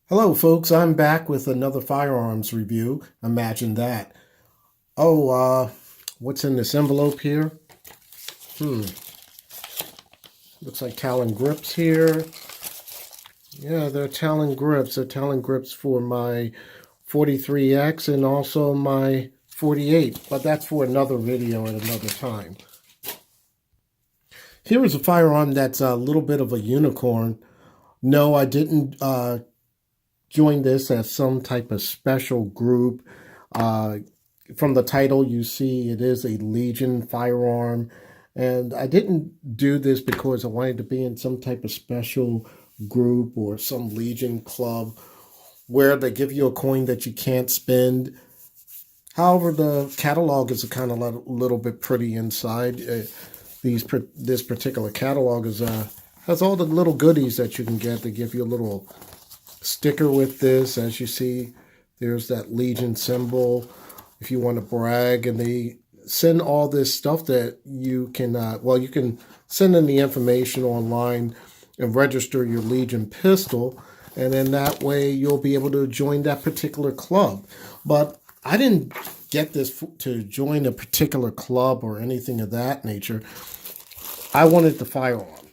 Hello, folks. I'm back with another firearms review. Imagine that. Oh, what's in this envelope here? Hmm, looks like Talon grips here. Yeah, they're Talon grips. They're Talon grips for my 43X and also my 48, but that's for another video at another time. Here is a firearm that's a little bit of a unicorn. No, I didn't join this as some type of special group. Uh, from the title, you see it is a Legion firearm. And I didn't do this because I wanted to be in some type of special group or some Legion club where they give you a coin that you can't spend. However, the catalog is a kind of little bit pretty inside. This particular catalog has all the little goodies that you can get. They give you a little sticker with this. As you see, there's that Legion symbol if you want to brag, and they send all this stuff that you can you can send in the information online and register your Legion pistol, and then that way you'll be able to join that particular club. But I didn't get this to join a particular club or anything of that nature. I wanted the firearm.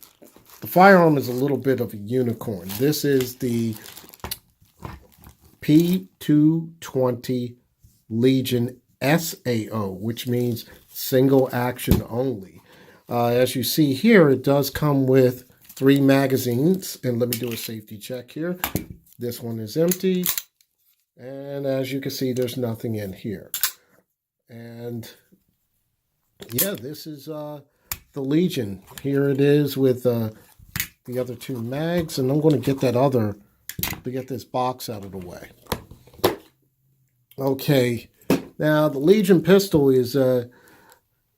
The firearm is a little bit of a unicorn. This is the P220 Legion SAO, which means single action only. As you see here, it does come with 3 magazines. And let me do a safety check here. This one is empty. And as you can see, there's nothing in here. And yeah, this is the Legion. Here it is with the other 2 mags. And I'm going to get this box out of the way. Okay, now the Legion pistol is,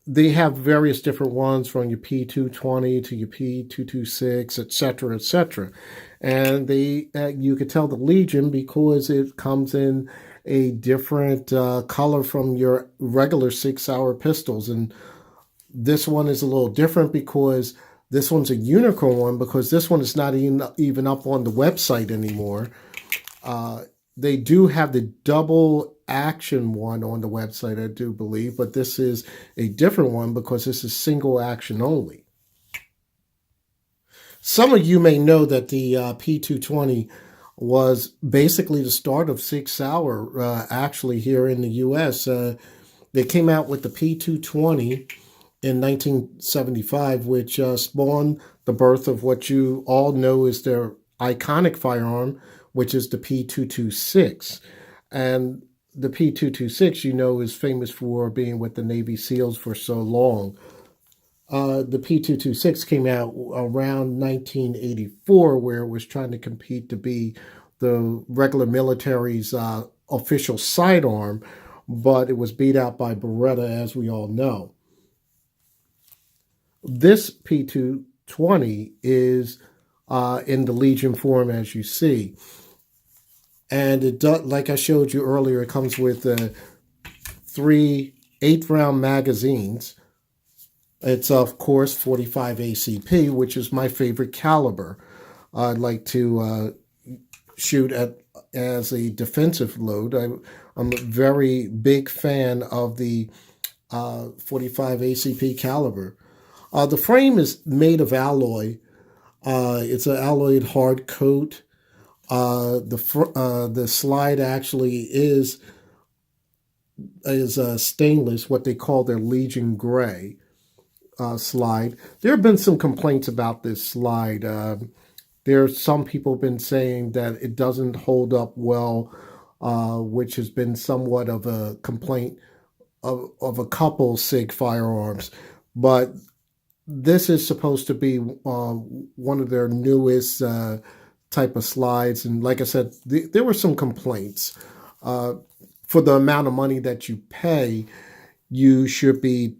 they have various different ones from your P220 to your P226, etc., etc. And you could tell the Legion because it comes in a different color from your regular 6 Sauer pistols. And this one is a little different because this one's a unicorn one, because this one is not even up on the website anymore. They do have the double action one on the website, I do believe, but this is a different one because this is single action only. Some of you may know that the P220 was basically the start of 6 Sauer, actually here in the U.S. They came out with the P220 in 1975, which spawned the birth of what you all know is their iconic firearm, which is the P226. And the P226, you know, is famous for being with the Navy SEALs for so long. The P226 came out around 1984, where it was trying to compete to be the regular military's official sidearm, but it was beat out by Beretta, as we all know. This P220 is in the Legion form, as you see. And it does, like I showed you earlier, it comes with 3 8-round magazines. It's, of course, 45 ACP, which is my favorite caliber. I'd like to shoot at as a defensive load. I'm a very big fan of the 45 ACP caliber. The frame is made of alloy. It's an alloyed hard coat. The slide actually is stainless, what they call their Legion Gray slide. There have been some complaints about this slide. There's some people have been saying that it doesn't hold up well, which has been somewhat of a complaint of a couple SIG firearms. But this is supposed to be one of their newest type of slides. And like I said, there were some complaints. For the amount of money that you pay, you should be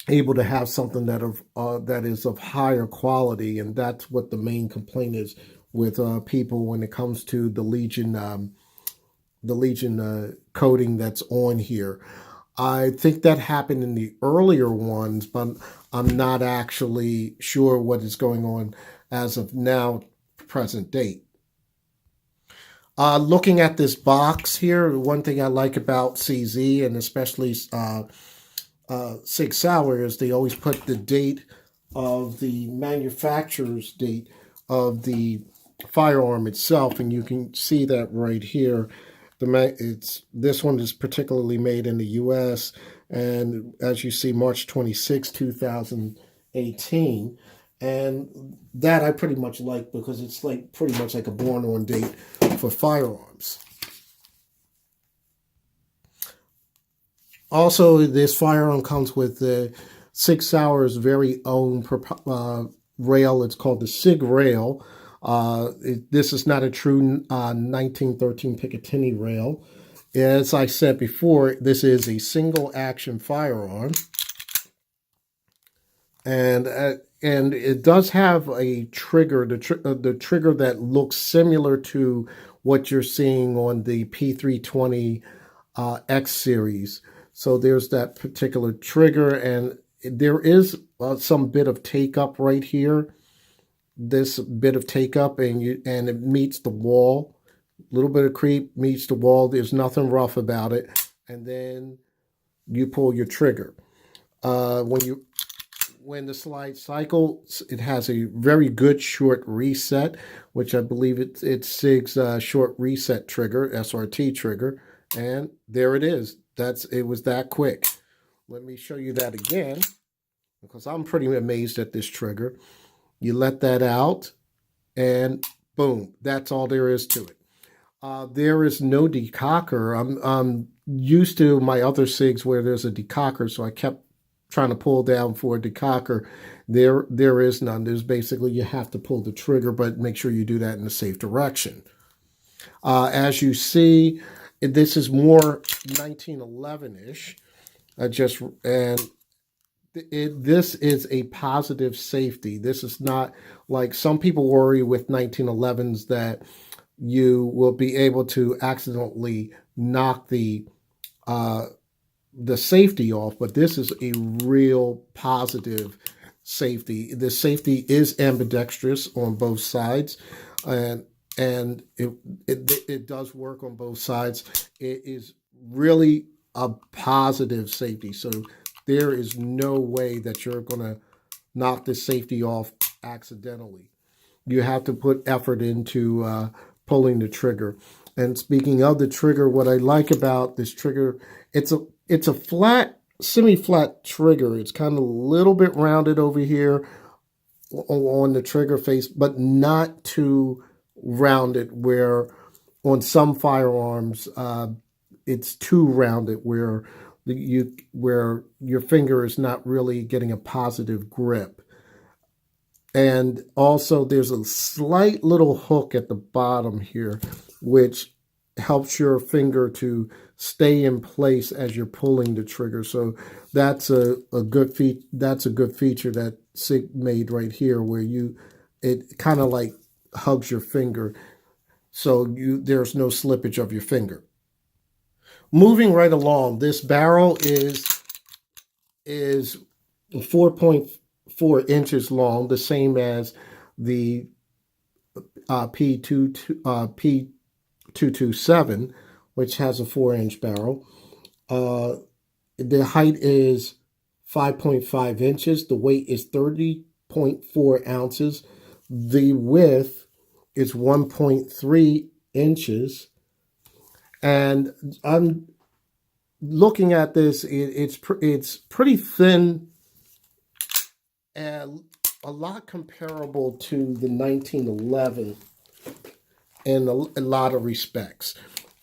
able to have something that is of higher quality. And that's what the main complaint is with people when it comes to the Legion coating that's on here. I think that happened in the earlier ones, but I'm not actually sure what is going on as of now, present date. Looking at this box here, one thing I like about CZ and especially Sig Sauer is they always put the date of the manufacturer's date of the firearm itself, and you can see that right here. This one is particularly made in the U.S. and as you see, March 26, 2018. And that I pretty much like because it's like pretty much like a born on date for firearms. Also, this firearm comes with the Sig Sauer's very own rail. It's called the Sig Rail. This is not a true 1913 Picatinny rail. As I said before, this is a single action firearm. And it does have a trigger, the trigger that looks similar to what you're seeing on the P220 X series. So there's that particular trigger, and there is some bit of take up right here. This bit of take up, and it meets the wall. A little bit of creep meets the wall. There's nothing rough about it, and then you pull your trigger. When the slide cycles, it has a very good short reset, which I believe it's Sig's short reset trigger, SRT trigger, and there it is. It was that quick. Let me show you that again, because I'm pretty amazed at this trigger. You let that out, and boom, that's all there is to it. There is no decocker. I'm used to my other SIGs where there's a decocker, so I kept trying to pull down for a decocker. There is none. There's basically you have to pull the trigger, but make sure you do that in a safe direction. As you see, this is more 1911-ish. This is a positive safety. This is not like some people worry with 1911s that you will be able to accidentally knock the safety off, but this is a real positive safety. The safety is ambidextrous on both sides, and it does work on both sides. It is really a positive safety. So there is no way that you're going to knock the safety off accidentally. You have to put effort into pulling the trigger. And speaking of the trigger, what I like about this trigger, it's a flat, semi-flat trigger. It's kind of a little bit rounded over here on the trigger face, but not too rounded where on some firearms it's too rounded where your finger is not really getting a positive grip. And also there's a slight little hook at the bottom here, which helps your finger to stay in place as you're pulling the trigger. So that's a good feature that Sig made right here, where it kind of like hugs your finger, so there's no slippage of your finger. Moving right along, this barrel is 4.4 inches long, the same as the P227, which has a 4-inch barrel. The height is 5.5 inches. The weight is 30.4 ounces. The width is 1.3 inches. And I'm looking at this, it's pretty thin and a lot comparable to the 1911 in a lot of respects.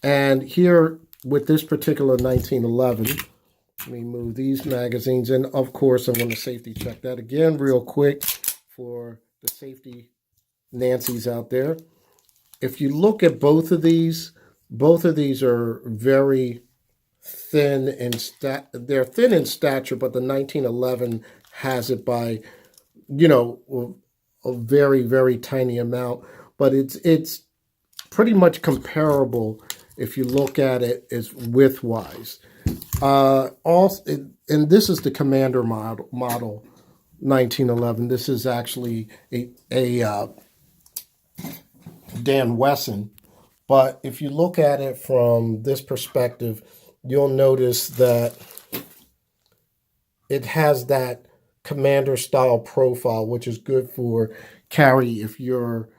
And here with this particular 1911, let me move these magazines, and of course I'm going to safety check that again real quick for the safety Nancy's out there. If you look at both of these are very thin they're thin in stature, but the 1911 has it by, a very, very tiny amount. But it's pretty much comparable if you look at it as width-wise. Also, and this is the Commander model 1911. This is actually a Dan Wesson But if you look at it from this perspective, you'll notice that it has that commander style profile, which is good for carry if you're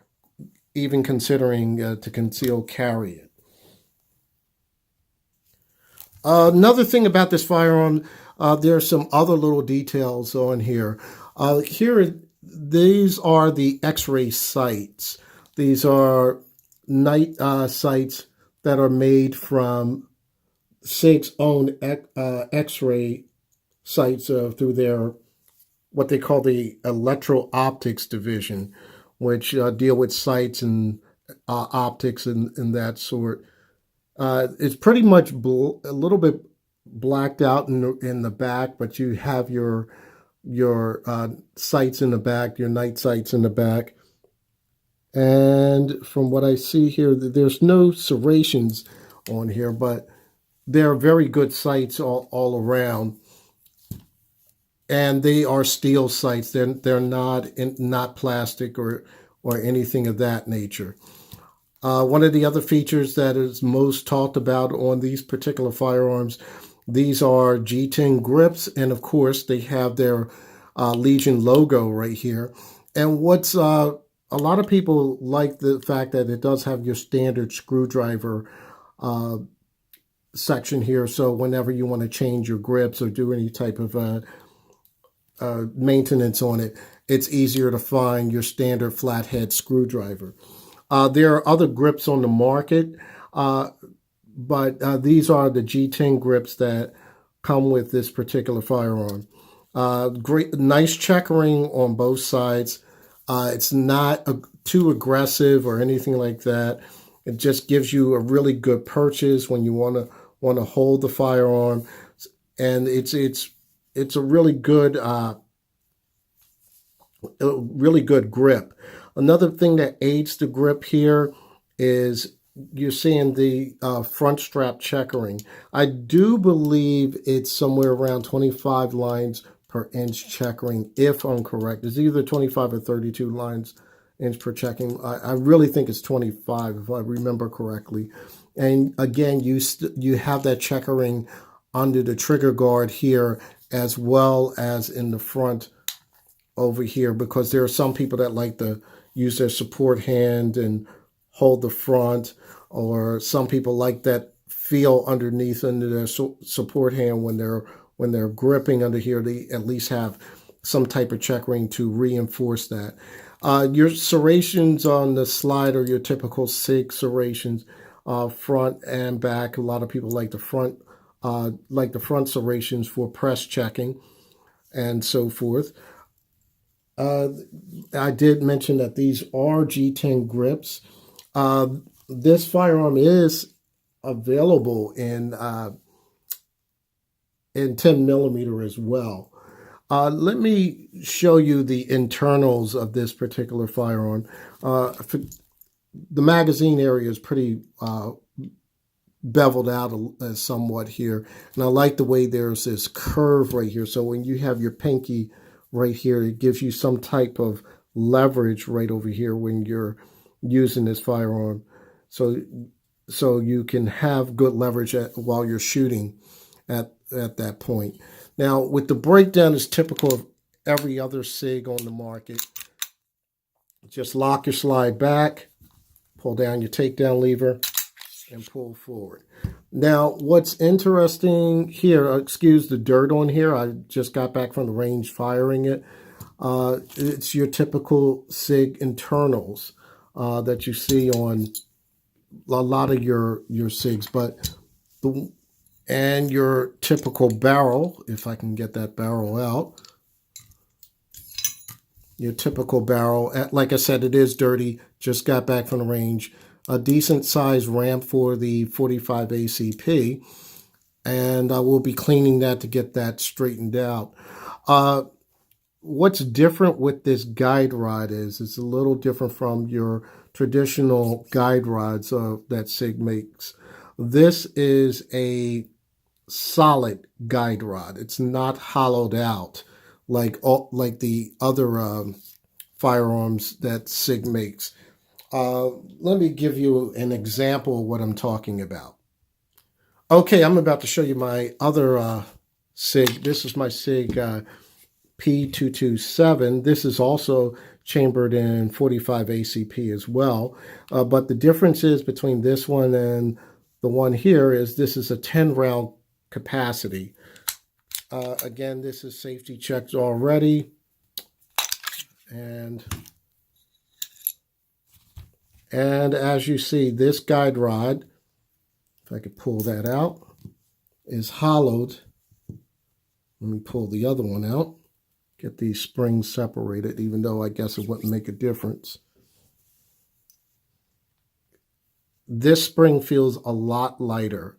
even considering to conceal carry it. Another thing about this firearm, there are some other little details on here. These are the X-ray sights. These are night sights that are made from SIG's own X-ray sights through their what they call the electro-optics division, which deal with sights and optics and that sort. It's pretty much a little bit blacked out in the back, but you have your sights in the back, your night sights in the back. And from what I see here, there's no serrations on here, but they're very good sights all around. And they are steel sights. They're not plastic or anything of that nature. One of the other features that is most talked about on these particular firearms, these are G10 grips, and of course they have their Legion logo right here. And what's a lot of people like the fact that it does have your standard screwdriver section here. So whenever you want to change your grips or do any type of maintenance on it, it's easier to find your standard flathead screwdriver. There are other grips on the market, but these are the G10 grips that come with this particular firearm. Nice checkering on both sides. It's not too aggressive or anything like that. It just gives you a really good purchase when you want to hold the firearm, and it's a really good grip. Another thing that aids the grip here is you're seeing the front strap checkering. I do believe it's somewhere around 25 lines per inch checkering, if I'm correct. It's either 25 or 32 lines inch per checking. I really think it's 25 if I remember correctly. And again, you have that checkering under the trigger guard here as well as in the front over here, because there are some people that like to use their support hand and hold the front, or some people like that feel underneath under their support hand when they're gripping under here. They at least have some type of checkering to reinforce that. Your serrations on the slide are your typical SIG serrations, front and back. A lot of people like the front serrations for press checking and so forth. I did mention that these are G10 grips. This firearm is available in 10 millimeter as well. Let me show you the internals of this particular firearm. The magazine area is pretty beveled out somewhat here, and I like the way there's this curve right here. So when you have your pinky right here, it gives you some type of leverage right over here when you're using this firearm. So you can have good leverage while you're shooting at that point. Now, with the breakdown is typical of every other SIG on the market. Just lock your slide back, pull down your takedown lever, and pull forward. Now, what's interesting here, excuse the dirt on here, I just got back from the range firing it. It's your typical SIG internals that you see on a lot of your SIGs, but and your typical barrel, if I can get that barrel out. Your typical barrel, like I said, it is dirty, just got back from the range. A decent size ramp for the 45 ACP, and I will be cleaning that to get that straightened out. What's different with this guide rod is it's a little different from your traditional guide rods that SIG makes. This is a solid guide rod. It's not hollowed out like the other firearms that SIG makes. Let me give you an example of what I'm talking about. Okay, I'm about to show you my other SIG. This is my SIG P227. This is also chambered in 45 ACP as well. But the difference is between this one and the one here is this is a 10 round capacity. Again, this is safety checked already. And as you see, this guide rod, if I could pull that out, is hollowed. Let me pull the other one out. Get these springs separated, even though I guess it wouldn't make a difference. This spring feels a lot lighter,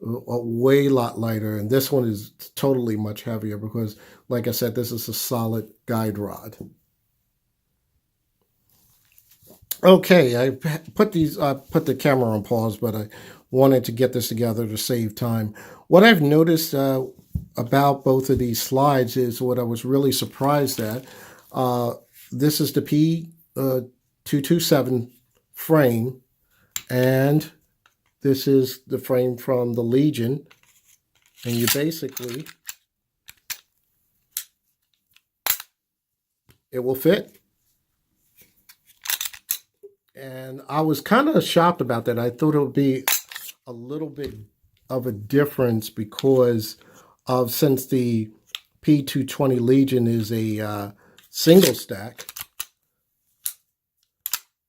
a way lot lighter, and this one is totally much heavier because, like I said, this is a solid guide rod. Okay, I put the camera on pause, but I wanted to get this together to save time. What I've noticed about both of these slides is what I was really surprised at. This is the P227 frame, and this is the frame from the Legion, and you basically, it will fit. And I was kind of shocked about that. I thought it would be a little bit of a difference because of, since the P220 Legion is a single stack.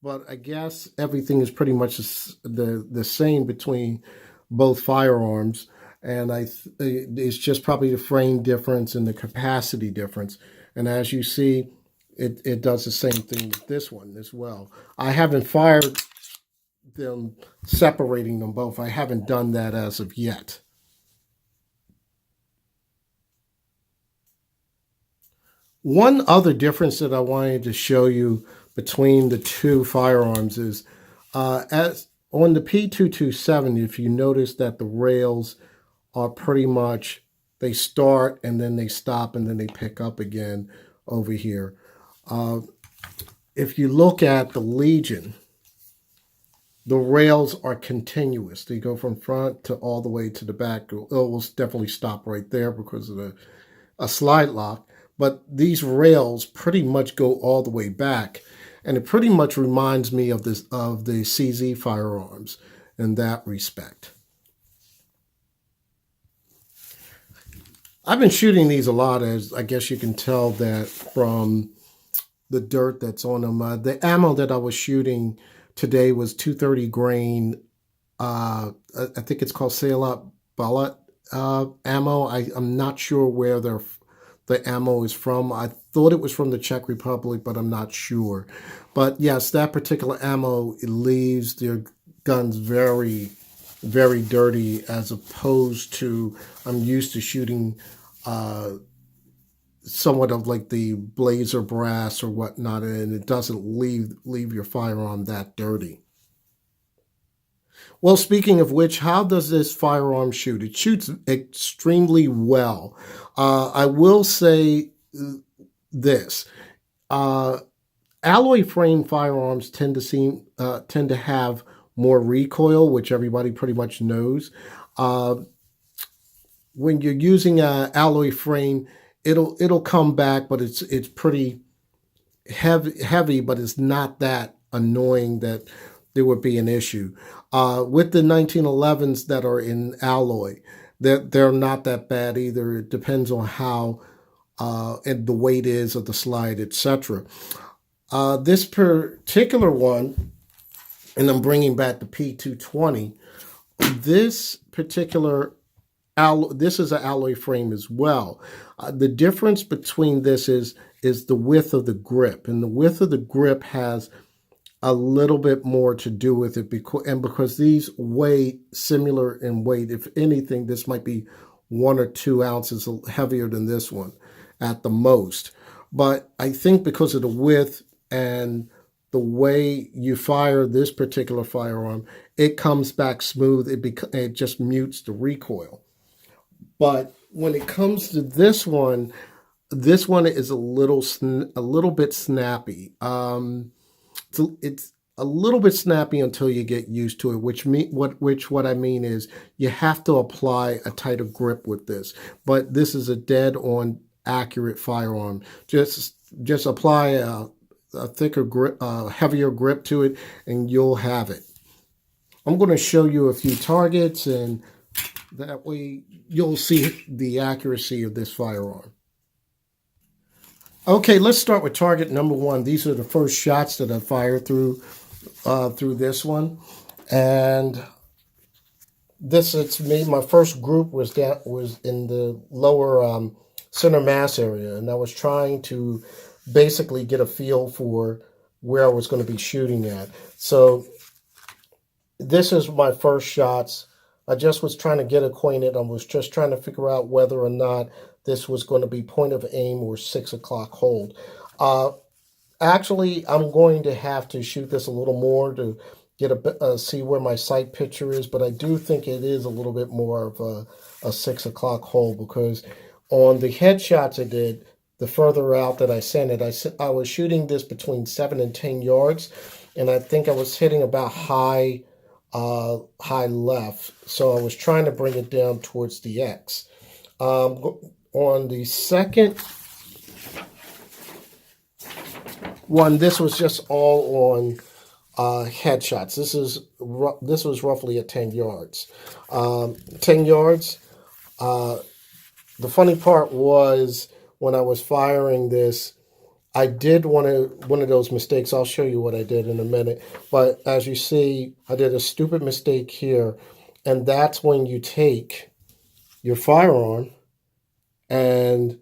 But I guess everything is pretty much the same between both firearms. And it's just probably the frame difference and the capacity difference. And as you see, it does the same thing with this one as well. I haven't fired them, separating them both. I haven't done that as of yet. One other difference that I wanted to show you between the two firearms is, as on the P227, if you notice that the rails are pretty much, they start and then they stop and then they pick up again over here. If you look at the Legion, the rails are continuous. They go from front to all the way to the back. It will definitely stop right there because of a slide lock. But these rails pretty much go all the way back. And it pretty much reminds me of the CZ firearms in that respect. I've been shooting these a lot, as I guess you can tell that from the dirt that's on them. The ammo that I was shooting today was 230 grain. I think it's called Sauer bullet ammo. I'm not sure where the ammo is from. I thought it was from the Czech Republic, but I'm not sure. But yes, that particular ammo, it leaves their guns very, very dirty, as opposed to, I'm used to shooting somewhat of like the blazer brass or whatnot, and it doesn't leave your firearm that dirty. Well, speaking of which, how does this firearm shoot? It shoots extremely well. I will say this: alloy frame firearms tend to have more recoil, which everybody pretty much knows. When you're using an alloy frame, it'll come back, but it's pretty heavy, but it's not that annoying that there would be an issue. With the 1911s that are in alloy, they're not that bad either. It depends on how and the weight is of the slide, etc. This particular one, and I'm bringing back the P220, this particular this is an alloy frame as well. The difference between this is the width of the grip, and the width of the grip has a little bit more to do with it, because these weigh similar in weight. If anything, this might be 1 or 2 ounces heavier than this one at the most. But I think because of the width and the way you fire this particular firearm, it comes back smooth. It just mutes the recoil. But when it comes to this one is a little bit snappy. It's a little bit snappy until you get used to it, what I mean is you have to apply a tighter grip with this. But this is a dead on accurate firearm. Just apply a thicker grip, heavier grip to it, and you'll have it. I'm going to show you a few targets, and that way you'll see the accuracy of this firearm. Okay, let's start with target number one. These are the first shots that I fired through this one, and it's me. My first group was in the lower center mass area, and I was trying to basically get a feel for where I was going to be shooting at. So this is my first shots. I just was trying to get acquainted. I was just trying to figure out whether or not this was going to be point of aim or 6 o'clock hold. Actually, I'm going to have to shoot this a little more to get see where my sight picture is, but I do think it is a little bit more of a 6 o'clock hold, because on the headshots I did, the further out that I sent it, I was shooting this between 7 and 10 yards, and I think I was hitting about high left, so I was trying to bring it down towards the X. On the second one, this was just all on headshots. This was roughly at 10 yards. 10 yards. The funny part was when I was firing this, I did one of those mistakes. I'll show you what I did in a minute. But as you see, I did a stupid mistake here. And that's when you take your firearm and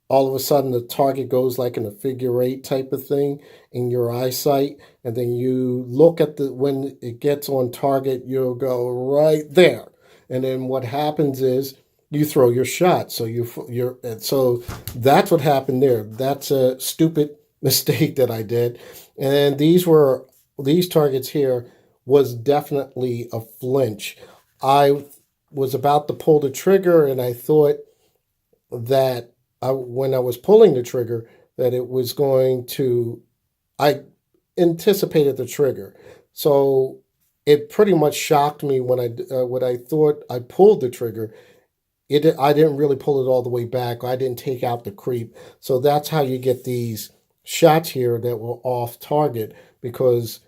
all of a sudden the target goes like in a figure 8 type of thing in your eyesight. And then you look at when it gets on target, you'll go right there. And then what happens is you throw your shot. So so that's what happened there. That's a stupid mistake that I did. And these targets here was definitely a flinch. I was about to pull the trigger, and I thought that when I was pulling the trigger that it was going to, I anticipated the trigger. So it pretty much shocked me when I thought I pulled the trigger. I didn't really pull it all the way back. I didn't take out the creep. So that's how you get these shots here that were off target, because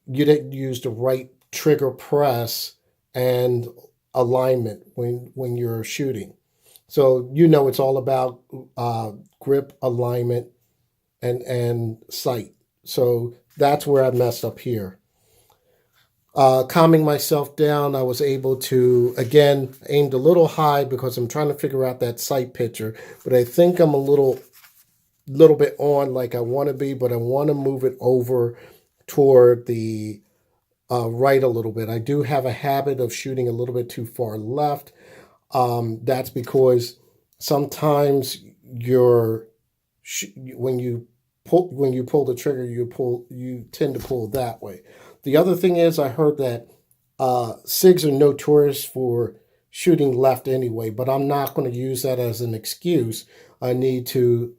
you didn't use the right trigger press and alignment when you're shooting. So it's all about grip, alignment, and sight. So that's where I messed up here. Calming myself down, I was able to, again, aimed a little high because I'm trying to figure out that sight picture. But I think I'm a little bit on like I want to be, but I want to move it over toward the right a little bit. I do have a habit of shooting a little bit too far left. That's because sometimes when you pull the trigger, you tend to pull that way. The other thing is, I heard that SIGs are notorious for shooting left anyway, but I'm not going to use that as an excuse. I need to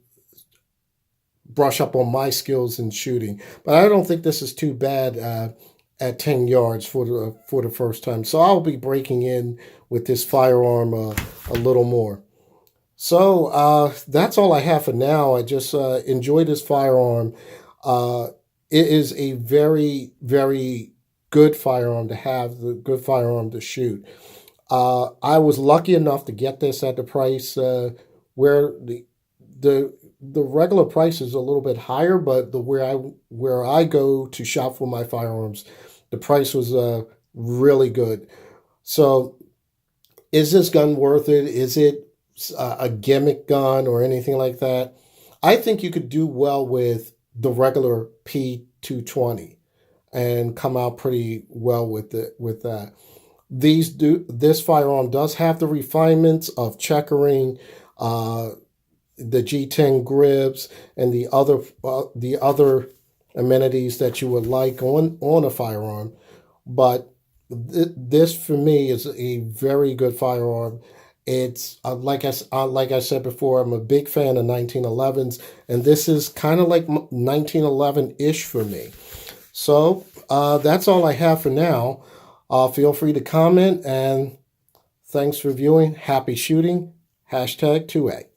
brush up on my skills in shooting. But I don't think this is too bad at 10 yards for the first time. So I'll be breaking in with this firearm a little more. So that's all I have for now. I just enjoy this firearm. It is a very, very good firearm to have, the good firearm to shoot. I was lucky enough to get this at the price where the regular price is a little bit higher, but where I go to shop for my firearms, the price was really good. So is this gun worth it? Is it a gimmick gun or anything like that? I think you could do well with the regular P220 and come out pretty well with that. This firearm does have the refinements of checkering, the G10 grips, and the other amenities that you would like on a firearm. But this for me is a very good firearm. It's like I said before, I'm a big fan of 1911s, and this is kind of like 1911-ish for me. So that's all I have for now. Feel free to comment, and thanks for viewing. Happy shooting. #2A.